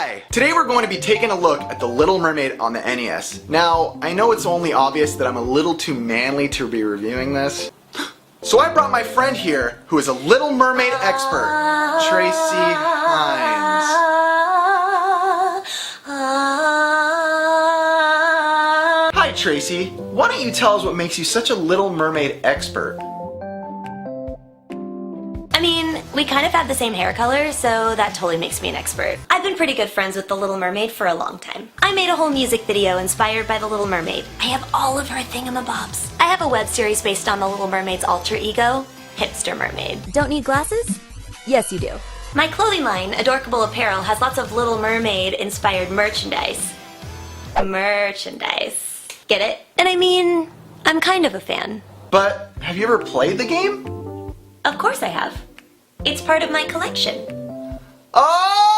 Hi! Today we're going to be taking a look at The Little Mermaid on the NES. Now, I know it's only obvious that I'm a little too manly to be reviewing this, so I brought my friend here who is a Little Mermaid expert, Traci Hines. Hi Traci, why don't you tell us what makes you such a Little Mermaid expert? I mean, we kind of have the same hair color, so that totally makes me an expert. I've been pretty good friends with The Little Mermaid for a long time. I made a whole music video inspired by The Little Mermaid. I have all of her thingamabobs. I have a web series based on The Little Mermaid's alter ego, Hipster Mermaid. Don't need glasses? Yes, you do. My clothing line, Adorkable Apparel, has lots of Little Mermaid inspired merchandise. Get it? And I mean, I'm kind of a fan. But have you ever played the game? Of course I have. It's part of my collection. Oh!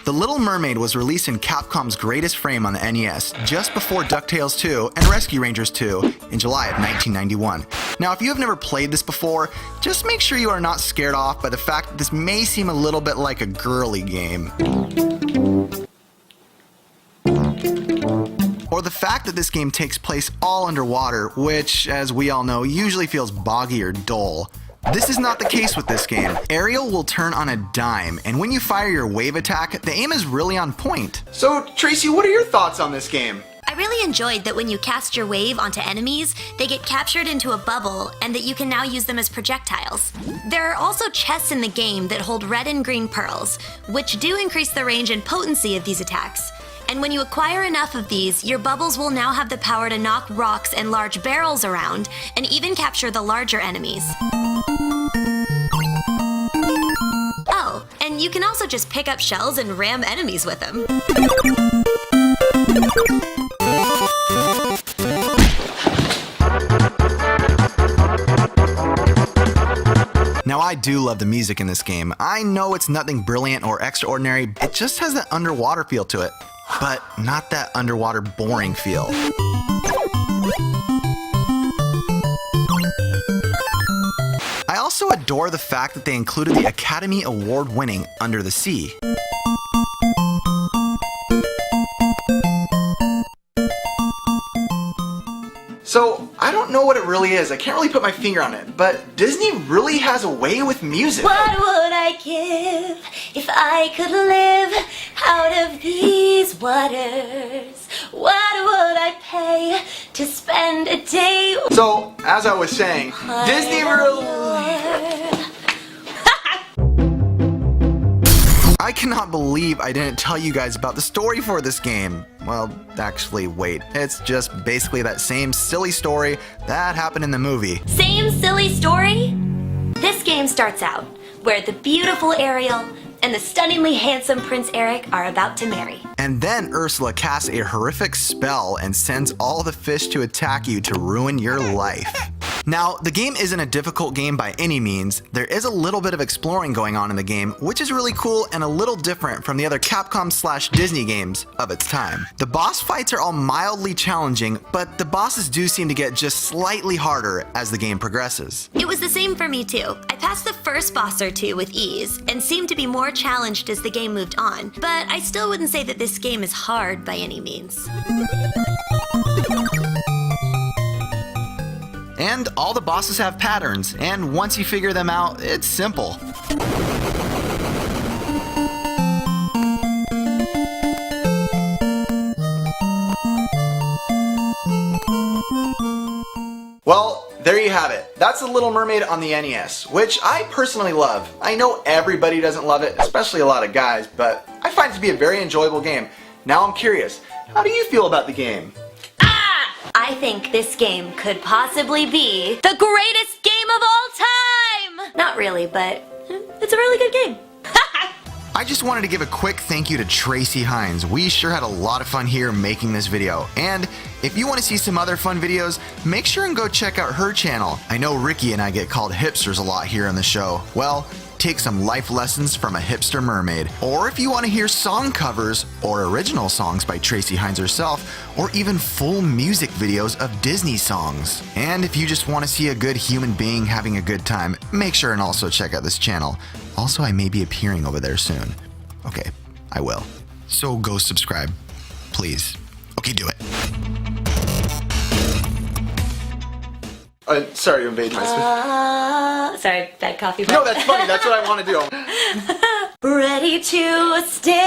The Little Mermaid was released in Capcom's Greatest Frame on the NES just before DuckTales 2 and Rescue Rangers 2 in July of 1991. Now, if you have never played this before, just make sure you are not scared off by the fact that this may seem a little bit like a girly game. Or the fact that this game takes place all underwater, which, as we all know, usually feels boggy or dull. This is not the case with this game. Aerial will turn on a dime, and when you fire your wave attack, the aim is really on point. So, Traci, what are your thoughts on this game? I really enjoyed that when you cast your wave onto enemies, they get captured into a bubble and that you can now use them as projectiles. There are also chests in the game that hold red and green pearls, which do increase the range and potency of these attacks. And when you acquire enough of these, your bubbles will now have the power to knock rocks and large barrels around, and even capture the larger enemies. Oh, and you can also just pick up shells and ram enemies with them. Now, I do love the music in this game. I know it's nothing brilliant or extraordinary, it just has that underwater feel to it. But not that underwater boring feel. I also adore the fact that they included the Academy Award-winning Under the Sea. So, I don't know what it really is, I can't really put my finger on it, but Disney really has a way with music. What would I give if I could live out of these waters? What would I pay to spend a day? So, as I was saying, Disney really... I cannot believe I didn't tell you guys about the story for this game. Well, actually, wait. It's just basically that same silly story that happened in the movie. Same silly story? This game starts out where the beautiful Ariel and the stunningly handsome Prince Eric are about to marry. And then Ursula casts a horrific spell and sends all the fish to attack you to ruin your life. Now, the game isn't a difficult game by any means. There is a little bit of exploring going on in the game, which is really cool and a little different from the other Capcom/Disney games of its time. The boss fights are all mildly challenging, but the bosses do seem to get just slightly harder as the game progresses. It was the same for me too. I passed the first boss or two with ease and seemed to be more challenged as the game moved on, but I still wouldn't say that this game is hard by any means. And all the bosses have patterns, and once you figure them out, it's simple. Well, there you have it. That's The Little Mermaid on the NES, which I personally love. I know everybody doesn't love it, especially a lot of guys, but I find it to be a very enjoyable game. Now I'm curious, how do you feel about the game? I think this game could possibly be the greatest game of all time! Not really, but it's a really good game. I just wanted to give a quick thank you to Traci Hines. We sure had a lot of fun here making this video. And if you want to see some other fun videos, make sure and go check out her channel. I know Ricky and I get called hipsters a lot here on the show. Well, take some life lessons from a hipster mermaid. Or if you want to hear song covers or original songs by Traci Hines herself, or even full music videos of Disney songs. And if you just want to see a good human being having a good time, make sure and also check out this channel. Also, I may be appearing over there soon. Okay, I will. So go subscribe, please. Okay, do it. Sorry to invade my space. Sorry, bad coffee. No, that's funny. That's what I want to do. Ready to stand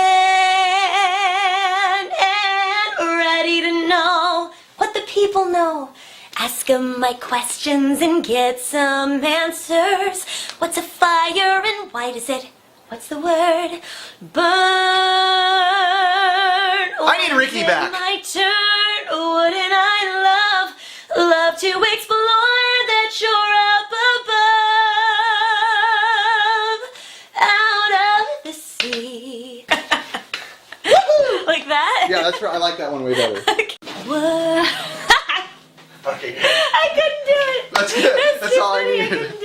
and ready to know what the people know. Ask 'em my questions and get some answers. What's a fire and why does it? What's the word? Burn. I need Ricky back. My turn. Wouldn't I love to explore that shore up above, out of the sea. Like that? Yeah, that's right. I like that one way better. What? Okay. I couldn't do it. That's good. That's too all I funny. needed.